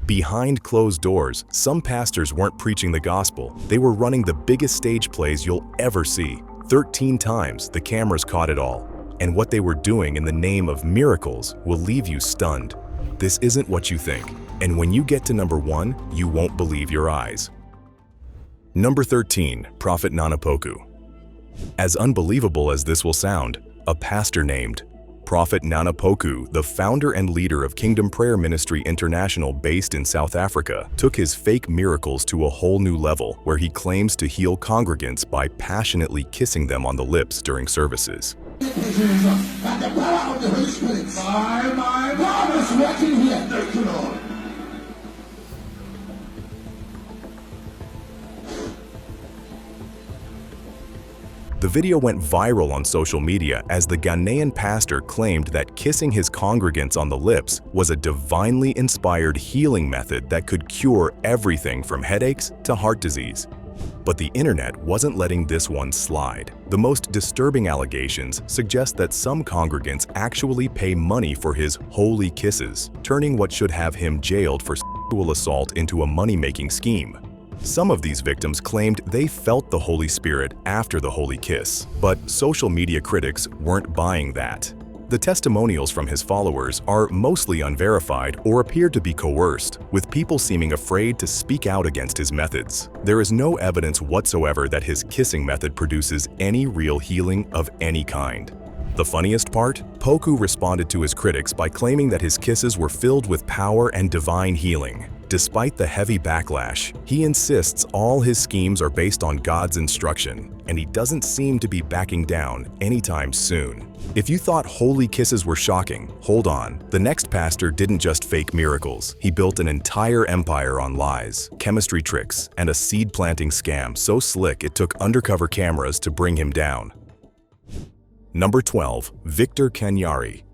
Behind closed doors, some pastors weren't preaching the gospel. They were running the biggest stage plays you'll ever see. 13 times, the cameras caught it all. And what they were doing in the name of miracles will leave you stunned. This isn't what you think. And when you get to number 1, you won't believe your eyes. Number 13, Prophet Nana Poku. As unbelievable as this will sound, a pastor named Prophet Nana Poku, the founder and leader of Kingdom Prayer Ministry International based in South Africa, took his fake miracles to a whole new level where he claims to heal congregants by passionately kissing them on the lips during services. And the power of the Holy Spirit. God is working here. Thank you, Lord. The video went viral on social media as the Ghanaian pastor claimed that kissing his congregants on the lips was a divinely inspired healing method that could cure everything from headaches to heart disease. But the internet wasn't letting this one slide. The most disturbing allegations suggest that some congregants actually pay money for his holy kisses, turning what should have him jailed for sexual assault into a money-making scheme. Some of these victims claimed they felt the Holy Spirit after the holy kiss, but social media critics weren't buying that. The testimonials from his followers are mostly unverified or appear to be coerced, with people seeming afraid to speak out against his methods. There is no evidence whatsoever that his kissing method produces any real healing of any kind. The funniest part? Poku responded to his critics by claiming that his kisses were filled with power and divine healing. Despite the heavy backlash, he insists all his schemes are based on God's instruction, and he doesn't seem to be backing down anytime soon. If you thought holy kisses were shocking, hold on. The next pastor didn't just fake miracles. He built an entire empire on lies, chemistry tricks, and a seed-planting scam so slick it took undercover cameras to bring him down. Number 12, Victor Kanyari.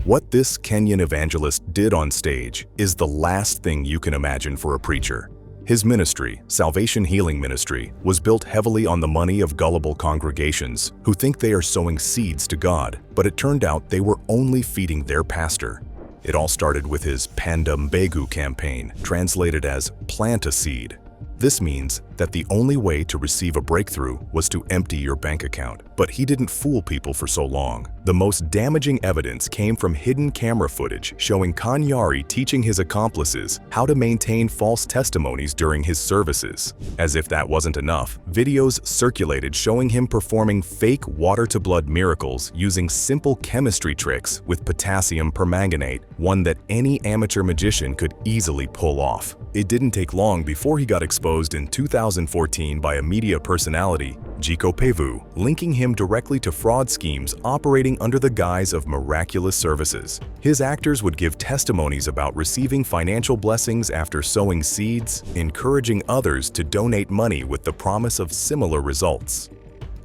What this Kenyan evangelist did on stage is the last thing you can imagine for a preacher. His ministry, Salvation Healing Ministry, was built heavily on the money of gullible congregations who think they are sowing seeds to God, but it turned out they were only feeding their pastor. It all started with his Panda Mbegu campaign, translated as plant a seed. This means that the only way to receive a breakthrough was to empty your bank account. But he didn't fool people for so long. The most damaging evidence came from hidden camera footage showing Kanyari teaching his accomplices how to maintain false testimonies during his services. As if that wasn't enough, videos circulated showing him performing fake water-to-blood miracles using simple chemistry tricks with potassium permanganate, one that any amateur magician could easily pull off. It didn't take long before he got exposed in 2014 by a media personality, Jiko Pevu, linking him directly to fraud schemes operating under the guise of miraculous services. His actors would give testimonies about receiving financial blessings after sowing seeds, encouraging others to donate money with the promise of similar results.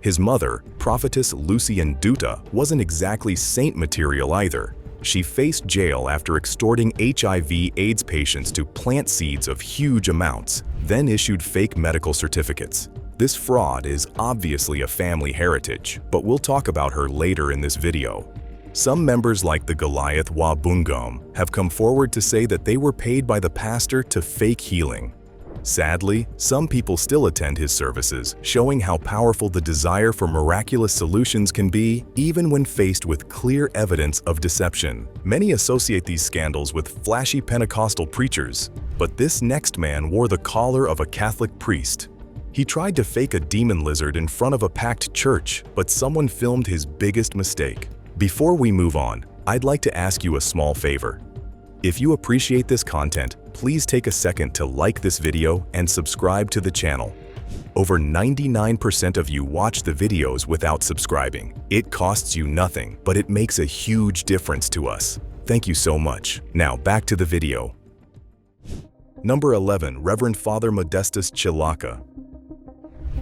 His mother, prophetess Lucian Duta, wasn't exactly saint material either. She faced jail after extorting HIV/AIDS patients to plant seeds of huge amounts, then issued fake medical certificates. This fraud is obviously a family heritage, but we'll talk about her later in this video. Some members like the Goliath Wa Bungom have come forward to say that they were paid by the pastor to fake healing. Sadly, some people still attend his services, showing how powerful the desire for miraculous solutions can be, even when faced with clear evidence of deception. Many associate these scandals with flashy Pentecostal preachers, but this next man wore the collar of a Catholic priest. He tried to fake a demon lizard in front of a packed church, but someone filmed his biggest mistake. Before we move on, I'd like to ask you a small favor. If you appreciate this content, please take a second to like this video and subscribe to the channel. Over 99% of you watch the videos without subscribing. It costs you nothing, but it makes a huge difference to us. Thank you so much. Now back to the video. Number 11, Reverend Father Modestus Chilaka.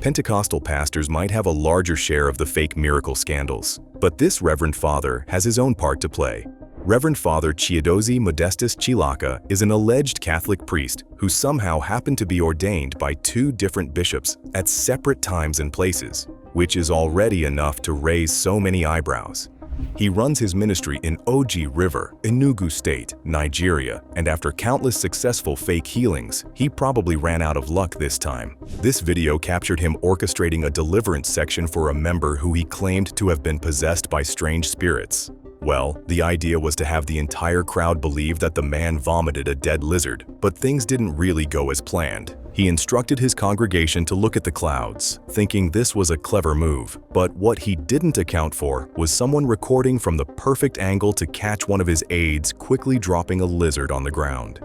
Pentecostal pastors might have a larger share of the fake miracle scandals, but this Reverend Father has his own part to play. Reverend Father Chiedozie Modestus Chilaka is an alleged Catholic priest who somehow happened to be ordained by two different bishops at separate times and places, which is already enough to raise so many eyebrows. He runs his ministry in Oji River, Enugu State, Nigeria, and after countless successful fake healings, he probably ran out of luck this time. This video captured him orchestrating a deliverance section for a member who he claimed to have been possessed by strange spirits. Well, the idea was to have the entire crowd believe that the man vomited a dead lizard, but things didn't really go as planned. He instructed his congregation to look at the clouds, thinking this was a clever move. But what he didn't account for was someone recording from the perfect angle to catch one of his aides quickly dropping a lizard on the ground.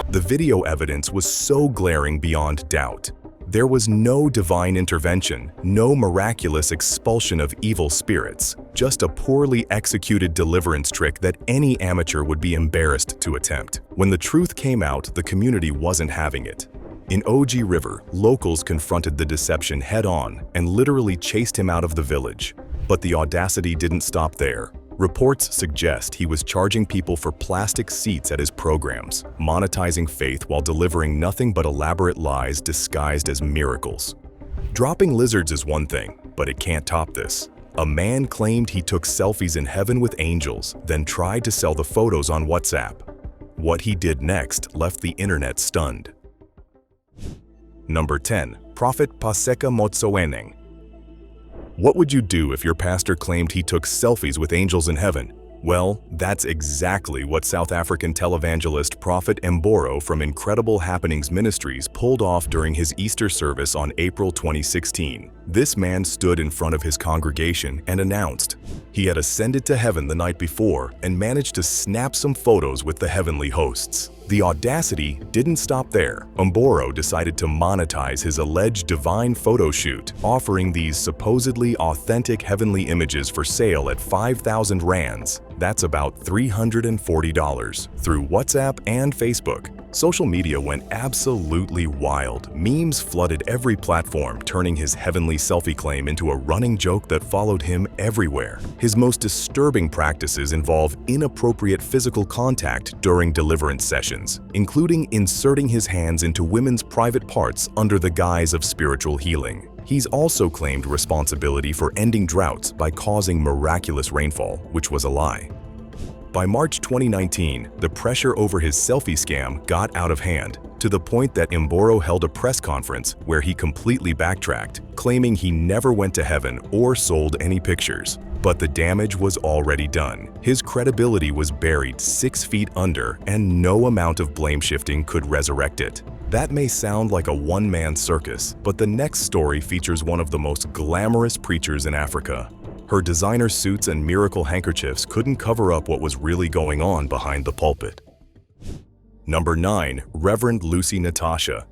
The video evidence was so glaring beyond doubt. There was no divine intervention, no miraculous expulsion of evil spirits, just a poorly executed deliverance trick that any amateur would be embarrassed to attempt. When the truth came out, the community wasn't having it. In Oji River, locals confronted the deception head-on and literally chased him out of the village. But the audacity didn't stop there. Reports suggest he was charging people for plastic seats at his programs, monetizing faith while delivering nothing but elaborate lies disguised as miracles. Dropping lizards is one thing, but it can't top this. A man claimed he took selfies in heaven with angels, then tried to sell the photos on WhatsApp. What he did next left the internet stunned. Number 10. Prophet Paseka Motsoeneng. What would you do if your pastor claimed he took selfies with angels in heaven? Well, that's exactly what South African televangelist Prophet Mboro from Incredible Happenings Ministries pulled off during his Easter service on April 2016. This man stood in front of his congregation and announced he had ascended to heaven the night before and managed to snap some photos with the heavenly hosts. The audacity didn't stop there. Mboro decided to monetize his alleged divine photo shoot, offering these supposedly authentic heavenly images for sale at 5,000 rands. That's about $340 through WhatsApp and Facebook. Social media went absolutely wild. Memes flooded every platform, turning his heavenly selfie claim into a running joke that followed him everywhere. His most disturbing practices involve inappropriate physical contact during deliverance sessions, including inserting his hands into women's private parts under the guise of spiritual healing. He's also claimed responsibility for ending droughts by causing miraculous rainfall, which was a lie. By March 2019, the pressure over his selfie scam got out of hand, to the point that Mboro held a press conference where he completely backtracked, claiming he never went to heaven or sold any pictures. But the damage was already done. His credibility was buried 6 feet under, and no amount of blame shifting could resurrect it. That may sound like a one-man circus, but the next story features one of the most glamorous preachers in Africa. Her designer suits and miracle handkerchiefs couldn't cover up what was really going on behind the pulpit. Number 9. Reverend Lucy Natasha.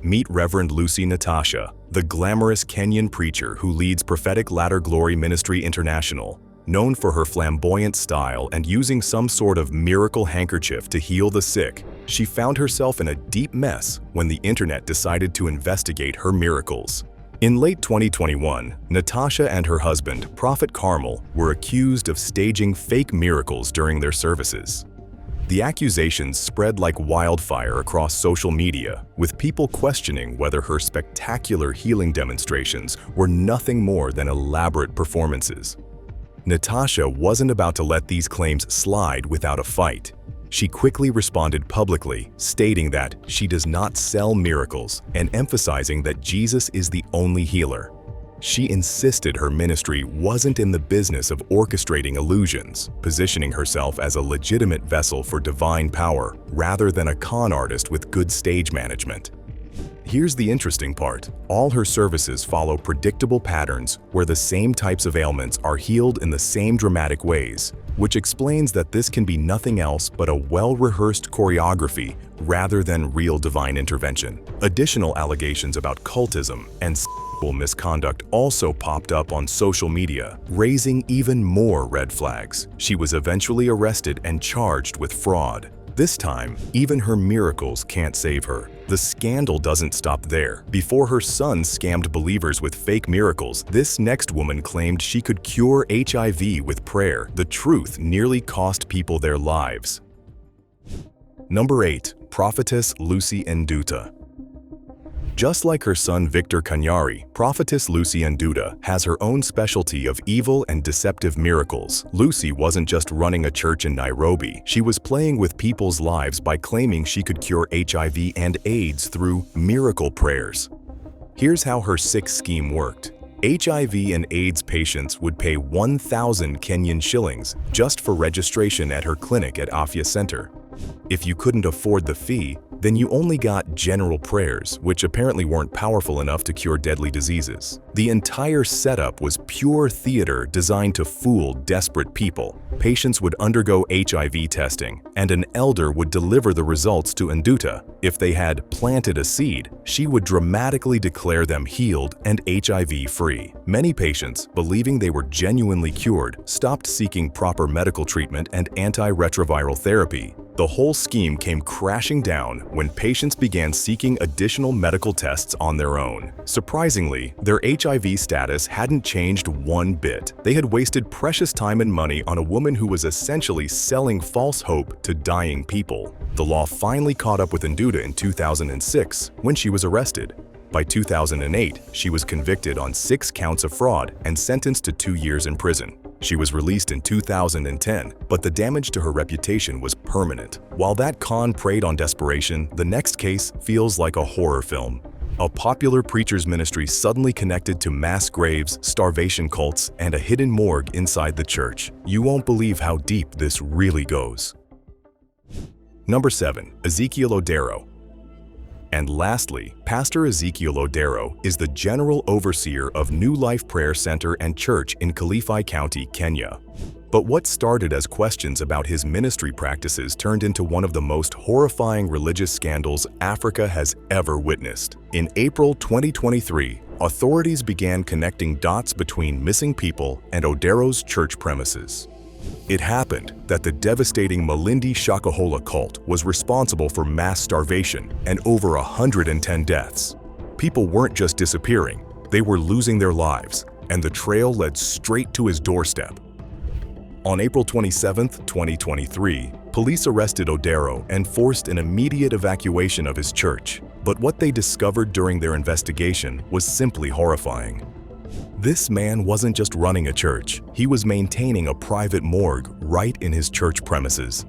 Meet Reverend Lucy Natasha, the glamorous Kenyan preacher who leads Prophetic Latter Glory Ministry International. Known for her flamboyant style and using some sort of miracle handkerchief to heal the sick, she found herself in a deep mess when the internet decided to investigate her miracles. In late 2021, Natasha and her husband, Prophet Carmel, were accused of staging fake miracles during their services. The accusations spread like wildfire across social media, with people questioning whether her spectacular healing demonstrations were nothing more than elaborate performances. Natasha wasn't about to let these claims slide without a fight. She quickly responded publicly, stating that she does not sell miracles and emphasizing that Jesus is the only healer. She insisted her ministry wasn't in the business of orchestrating illusions, positioning herself as a legitimate vessel for divine power rather than a con artist with good stage management. Here's the interesting part. All her services follow predictable patterns where the same types of ailments are healed in the same dramatic ways, which explains that this can be nothing else but a well-rehearsed choreography rather than real divine intervention. Additional allegations about cultism and sexual misconduct also popped up on social media, raising even more red flags. She was eventually arrested and charged with fraud. This time, even her miracles can't save her. The scandal doesn't stop there. Before her son scammed believers with fake miracles, this next woman claimed she could cure HIV with prayer. The truth nearly cost people their lives. Number 8. Prophetess Lucy Nduta. Just like her son Victor Kanyari, Prophetess Lucy Nduta has her own specialty of evil and deceptive miracles. Lucy wasn't just running a church in Nairobi. She was playing with people's lives by claiming she could cure HIV and AIDS through miracle prayers. Here's how her sick scheme worked. HIV and AIDS patients would pay 1,000 Kenyan shillings just for registration at her clinic at Afya Center. If you couldn't afford the fee, then you only got general prayers, which apparently weren't powerful enough to cure deadly diseases. The entire setup was pure theater designed to fool desperate people. Patients would undergo HIV testing, and an elder would deliver the results to Nduta. If they had planted a seed, she would dramatically declare them healed and HIV-free. Many patients, believing they were genuinely cured, stopped seeking proper medical treatment and antiretroviral therapy. The whole scheme came crashing down when patients began seeking additional medical tests on their own. Surprisingly, their HIV status hadn't changed one bit. They had wasted precious time and money on a woman who was essentially selling false hope to dying people. The law finally caught up with Nduta in 2006 when she was arrested. By 2008, she was convicted on 6 counts of fraud and sentenced to 2 years in prison. She was released in 2010, but the damage to her reputation was permanent. While that con preyed on desperation, the next case feels like a horror film. A popular preacher's ministry suddenly connected to mass graves, starvation cults, and a hidden morgue inside the church. You won't believe how deep this really goes. Number 7. Ezekiel Odero. And lastly, Pastor Ezekiel Odero is the General Overseer of New Life Prayer Center and Church in Kilifi County, Kenya. But what started as questions about his ministry practices turned into one of the most horrifying religious scandals Africa has ever witnessed. In April 2023, authorities began connecting dots between missing people and Odero's church premises. It happened that the devastating Malindi Shakahola cult was responsible for mass starvation and over 110 deaths. People weren't just disappearing, they were losing their lives, and the trail led straight to his doorstep. On April 27, 2023, police arrested Odero and forced an immediate evacuation of his church. But what they discovered during their investigation was simply horrifying. This man wasn't just running a church, he was maintaining a private morgue right in his church premises.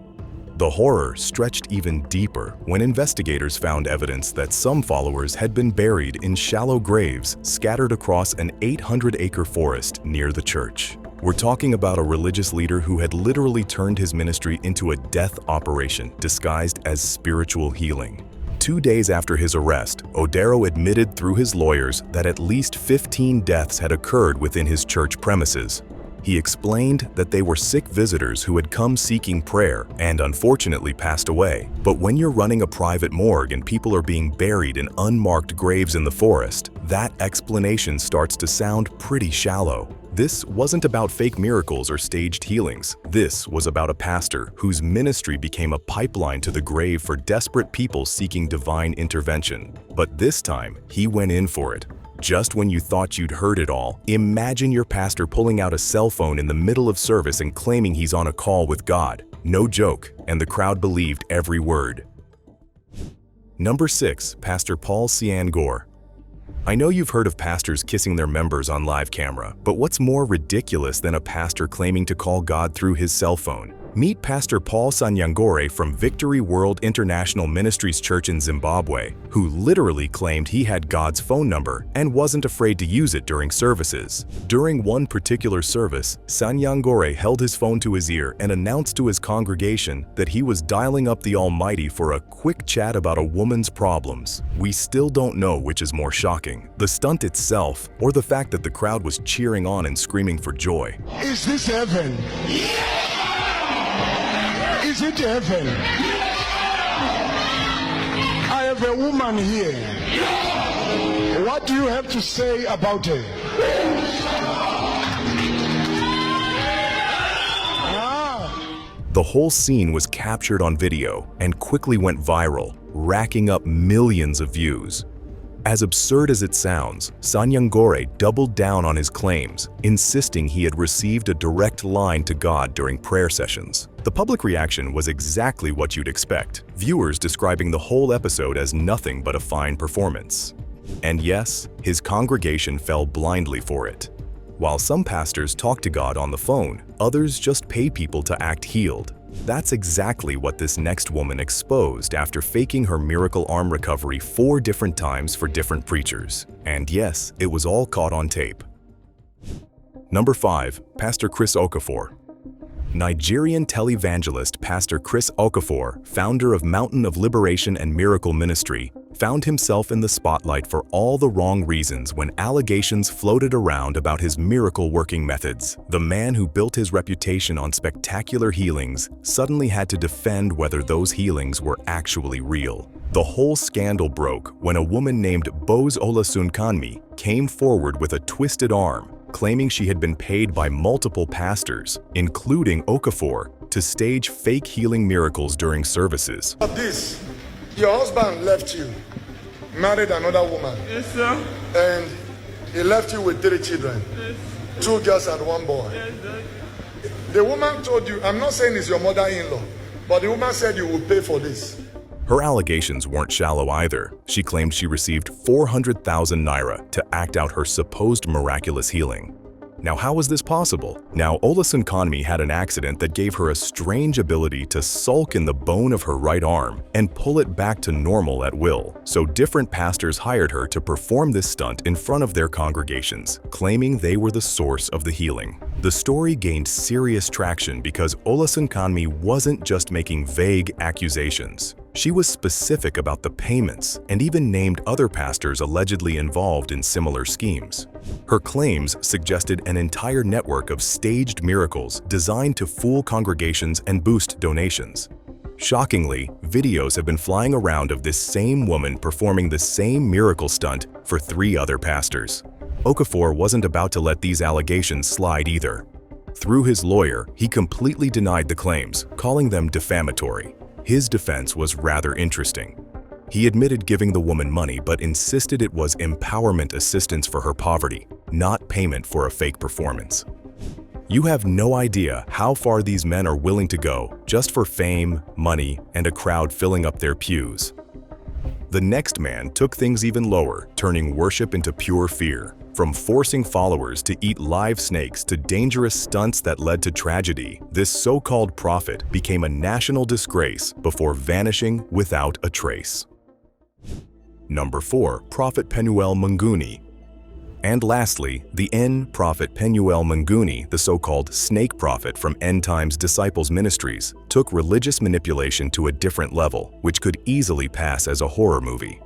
The horror stretched even deeper when investigators found evidence that some followers had been buried in shallow graves scattered across an 800-acre forest near the church. We're talking about a religious leader who had literally turned his ministry into a death operation disguised as spiritual healing. 2 days after his arrest, Odero admitted through his lawyers that at least 15 deaths had occurred within his church premises. He explained that they were sick visitors who had come seeking prayer and unfortunately passed away. But when you're running a private morgue and people are being buried in unmarked graves in the forest, that explanation starts to sound pretty shallow. This wasn't about fake miracles or staged healings. This was about a pastor whose ministry became a pipeline to the grave for desperate people seeking divine intervention. But this time, he went in for it. Just when you thought you'd heard it all, imagine your pastor pulling out a cell phone in the middle of service and claiming he's on a call with God. No joke, and the crowd believed every word. Number 6. Pastor Paul Sian-Gore. I know you've heard of pastors kissing their members on live camera, but what's more ridiculous than a pastor claiming to call God through his cell phone? Meet Pastor Paul Sian-Gore from Victory World International Ministries Church in Zimbabwe, who literally claimed he had God's phone number and wasn't afraid to use it during services. During one particular service, Sian-Gore held his phone to his ear and announced to his congregation that he was dialing up the Almighty for a quick chat about a woman's problems. We still don't know which is more shocking, the stunt itself or the fact that the crowd was cheering on and screaming for joy. Is this heaven? Is it heaven? I have a woman here. What do you have to say about her? The whole scene was captured on video and quickly went viral, racking up millions of views. As absurd as it sounds, Sanyangore doubled down on his claims, insisting he had received a direct line to God during prayer sessions. The public reaction was exactly what you'd expect, viewers describing the whole episode as nothing but a fine performance. And yes, his congregation fell blindly for it. While some pastors talk to God on the phone, others just pay people to act healed. That's exactly what this next woman exposed after faking her miracle arm recovery 4 different times for different preachers. And yes, it was all caught on tape. Number 5. Pastor Chris Okafor. Nigerian televangelist Pastor Chris Okafor, founder of Mountain of Liberation and Miracle Ministry, found himself in the spotlight for all the wrong reasons when allegations floated around about his miracle-working methods. The man who built his reputation on spectacular healings suddenly had to defend whether those healings were actually real. The whole scandal broke when a woman named Bose Olasunkanmi came forward with a twisted arm, claiming she had been paid by multiple pastors, including Okafor, to stage fake healing miracles during services. This, your husband left you, married another woman. Yes, sir. And he left you with 3 children. Yes. 2 girls and 1 boy. Yes, sir. The woman told you, I'm not saying it's your mother-in-law, but the woman said you will pay for this. Her allegations weren't shallow either. She claimed she received 400,000 naira to act out her supposed miraculous healing. Now, how was this possible? Now, Olasunkanmi had an accident that gave her a strange ability to sulk in the bone of her right arm and pull it back to normal at will. So different pastors hired her to perform this stunt in front of their congregations, claiming they were the source of the healing. The story gained serious traction because Olasunkanmi wasn't just making vague accusations. She was specific about the payments and even named other pastors allegedly involved in similar schemes. Her claims suggested an entire network of staged miracles designed to fool congregations and boost donations. Shockingly, videos have been flying around of this same woman performing the same miracle stunt for 3 other pastors. Okafor wasn't about to let these allegations slide either. Through his lawyer, he completely denied the claims, calling them defamatory. His defense was rather interesting. He admitted giving the woman money but insisted it was empowerment assistance for her poverty, not payment for a fake performance. You have no idea how far these men are willing to go just for fame, money, and a crowd filling up their pews. The next man took things even lower, turning worship into pure fear. From forcing followers to eat live snakes to dangerous stunts that led to tragedy, this so-called prophet became a national disgrace before vanishing without a trace. Number 4. Prophet Penuel Munguni. And lastly, the Prophet Penuel Munguni, the so-called snake prophet from End Times Disciples Ministries, took religious manipulation to a different level, which could easily pass as a horror movie.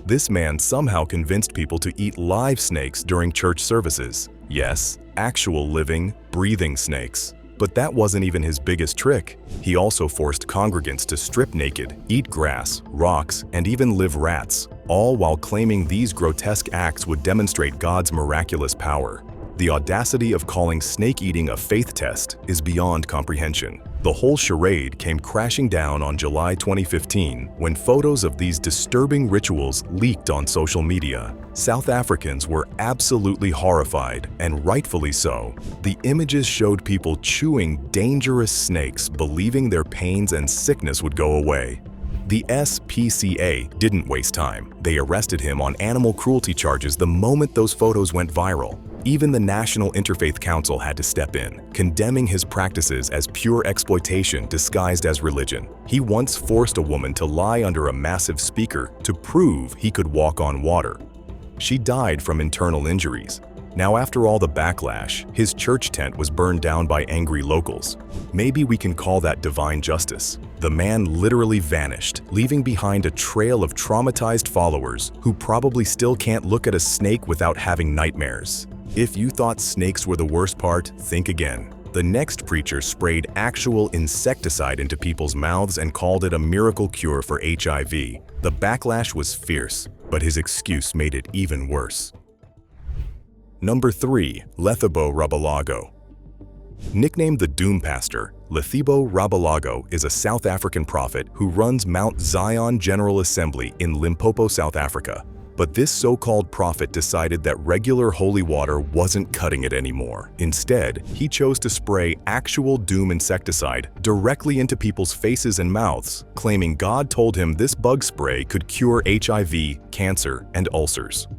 This man somehow convinced people to eat live snakes during church services. Yes, actual living, breathing snakes. But that wasn't even his biggest trick. He also forced congregants to strip naked, eat grass, rocks, and even live rats, all while claiming these grotesque acts would demonstrate God's miraculous power. The audacity of calling snake eating a faith test is beyond comprehension. The whole charade came crashing down on July 2015 when photos of these disturbing rituals leaked on social media. South Africans were absolutely horrified, and rightfully so. The images showed people chewing dangerous snakes, believing their pains and sickness would go away. The SPCA didn't waste time. They arrested him on animal cruelty charges the moment those photos went viral. Even the National Interfaith Council had to step in, condemning his practices as pure exploitation disguised as religion. He once forced a woman to lie under a massive speaker to prove he could walk on water. She died from internal injuries. Now, after all the backlash, his church tent was burned down by angry locals. Maybe we can call that divine justice. The man literally vanished, leaving behind a trail of traumatized followers who probably still can't look at a snake without having nightmares. If you thought snakes were the worst part, think again. The next preacher sprayed actual insecticide into people's mouths and called it a miracle cure for HIV. The backlash was fierce, but his excuse made it even worse. Number 3. Lethabo Rabalago. Nicknamed the Doom Pastor, Lethebo Rabalago is a South African prophet who runs Mount Zion General Assembly in Limpopo, South Africa. But this so-called prophet decided that regular holy water wasn't cutting it anymore. Instead, he chose to spray actual doom insecticide directly into people's faces and mouths, claiming God told him this bug spray could cure HIV, cancer, and ulcers.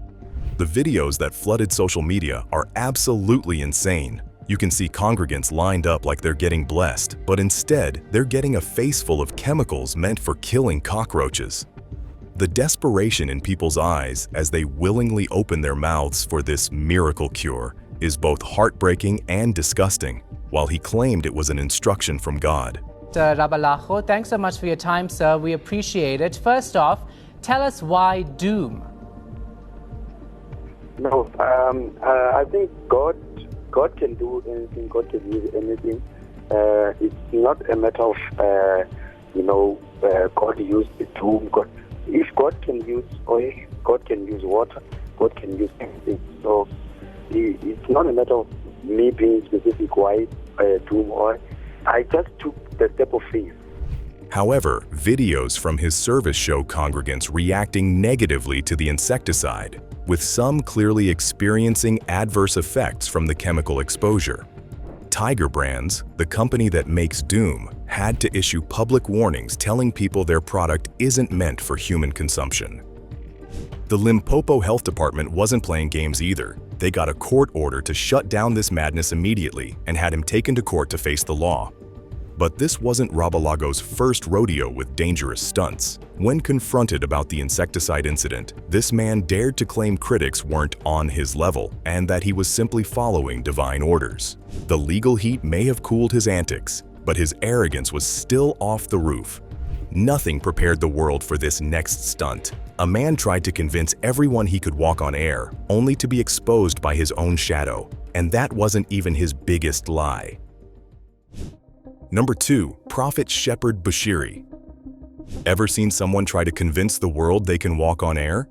The videos that flooded social media are absolutely insane. You can see congregants lined up like they're getting blessed, but instead, they're getting a face full of chemicals meant for killing cockroaches. The desperation in people's eyes as they willingly open their mouths for this miracle cure is both heartbreaking and disgusting, while he claimed it was an instruction from God. Rabalago, thanks so much for your time, sir. We appreciate it. First off, tell us why doom? No, I think God can do anything. God can use anything. It's not a matter of, God used the doom. If God can use oil, God can use water, God can use anything. So it's not a matter of me being specific why doom oil. I just took the step of faith. However, videos from his service show congregants reacting negatively to the insecticide, with some clearly experiencing adverse effects from the chemical exposure. Tiger Brands, the company that makes Doom, had to issue public warnings telling people their product isn't meant for human consumption. The Limpopo Health Department wasn't playing games either. They got a court order to shut down this madness immediately and had him taken to court to face the law. But this wasn't Rabalago's first rodeo with dangerous stunts. When confronted about the insecticide incident, this man dared to claim critics weren't on his level and that he was simply following divine orders. The legal heat may have cooled his antics, but his arrogance was still off the roof. Nothing prepared the world for this next stunt. A man tried to convince everyone he could walk on air, only to be exposed by his own shadow. And that wasn't even his biggest lie. Number 2. Prophet Shepherd Bushiri. Ever seen someone try to convince the world they can walk on air?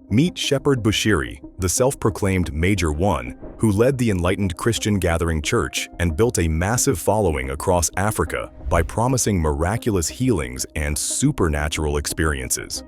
Meet Shepherd Bushiri, the self-proclaimed Major One, who led the enlightened Christian Gathering Church and built a massive following across Africa by promising miraculous healings and supernatural experiences.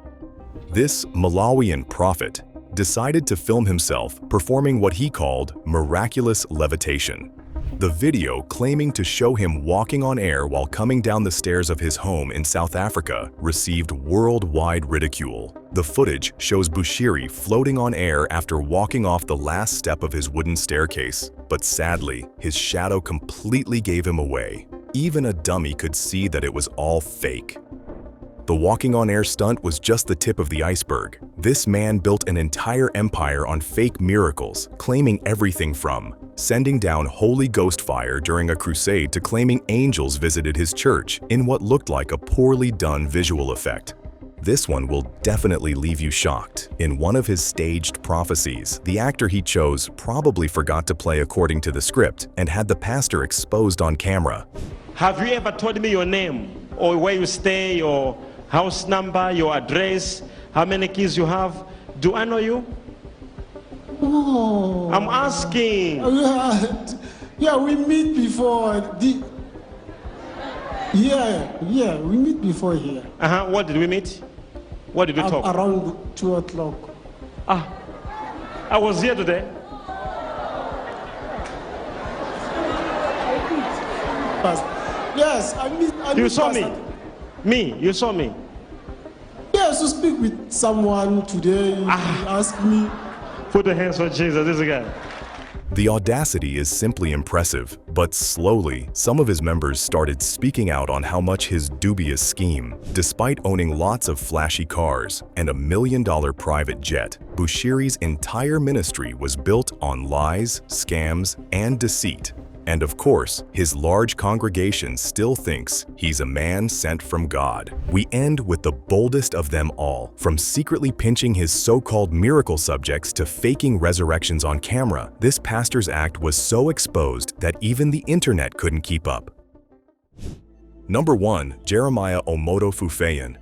This Malawian prophet decided to film himself performing what he called miraculous levitation. The video, claiming to show him walking on air while coming down the stairs of his home in South Africa, received worldwide ridicule. The footage shows Bushiri floating on air after walking off the last step of his wooden staircase, but sadly, his shadow completely gave him away. Even a dummy could see that it was all fake. The walking on air stunt was just the tip of the iceberg. This man built an entire empire on fake miracles, claiming everything from sending down Holy Ghost fire during a crusade to claiming angels visited his church in what looked like a poorly done visual effect. This one will definitely leave you shocked. In one of his staged prophecies, the actor he chose probably forgot to play according to the script and had the pastor exposed on camera. Have you ever told me your name or where you stay, your house number, your address, how many kids you have? Do I know you? Oh. I'm asking. Yeah, we meet before. Yeah, we meet before here. What did we meet? What did we talk? Around 2 o'clock. I was here today. Yes, I meet. You saw me? Me? You saw me? Yes, to speak with someone today. He asked me. Put the hands for Jesus, this guy. The audacity is simply impressive, but slowly, some of his members started speaking out on how much his dubious scheme. Despite owning lots of flashy cars and $1 million private jet, Bushiri's entire ministry was built on lies, scams, and deceit. And of course, his large congregation still thinks he's a man sent from God. We end with the boldest of them all, from secretly pinching his so-called miracle subjects to faking resurrections on camera. This pastor's act was so exposed that even the internet couldn't keep up. Number 1. Jeremiah Omoto Fufeyin.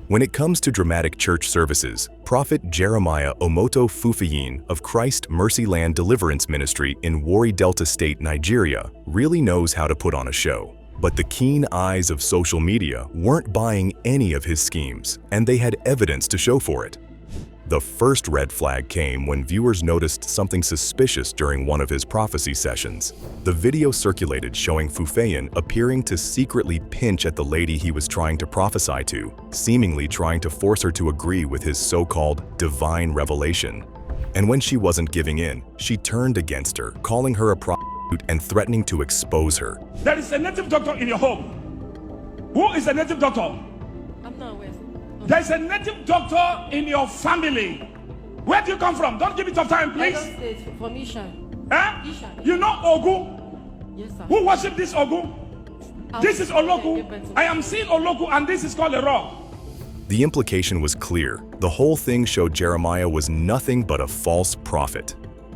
When it comes to dramatic church services, Prophet Jeremiah Omoto Fufayin of Christ Mercy Land Deliverance Ministry in Warri Delta State, Nigeria, really knows how to put on a show. But the keen eyes of social media weren't buying any of his schemes, and they had evidence to show for it. The first red flag came when viewers noticed something suspicious during one of his prophecy sessions. The video circulated showing Fufayin appearing to secretly pinch at the lady he was trying to prophesy to, seemingly trying to force her to agree with his so-called divine revelation. And when she wasn't giving in, she turned against her, calling her a prostitute and threatening to expose her. There is a native doctor in your home. Who is a native doctor? I'm not aware. There's a native doctor in your family. Where do you come from? Don't give me tough time, please. Lagos State, from Ishan. Eh? Ishan. You know Ogu? Yes, sir. Who worship this Ogu? This is Oloku. I am seeing Oloku, and this is called a rock. The implication was clear. The whole thing showed Jeremiah was nothing but a false prophet.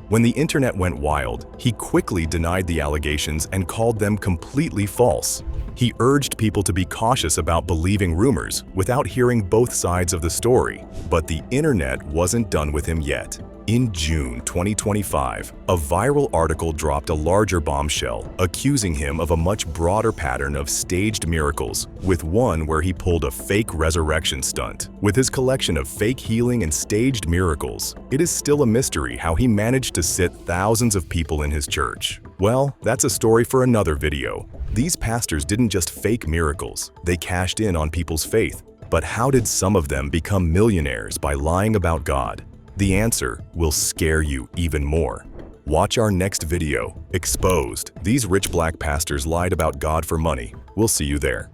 When the internet went wild, he quickly denied the allegations and called them completely false. He urged people to be cautious about believing rumors without hearing both sides of the story. But the internet wasn't done with him yet. In June 2025, a viral article dropped a larger bombshell, accusing him of a much broader pattern of staged miracles, with one where he pulled a fake resurrection stunt. With his collection of fake healing and staged miracles, it is still a mystery how he managed to sit thousands of people in his church. Well, that's a story for another video. These pastors didn't just fake miracles, they cashed in on people's faith. But how did some of them become millionaires by lying about God? The answer will scare you even more. Watch our next video, Exposed. These rich black pastors lied about God for money. We'll see you there.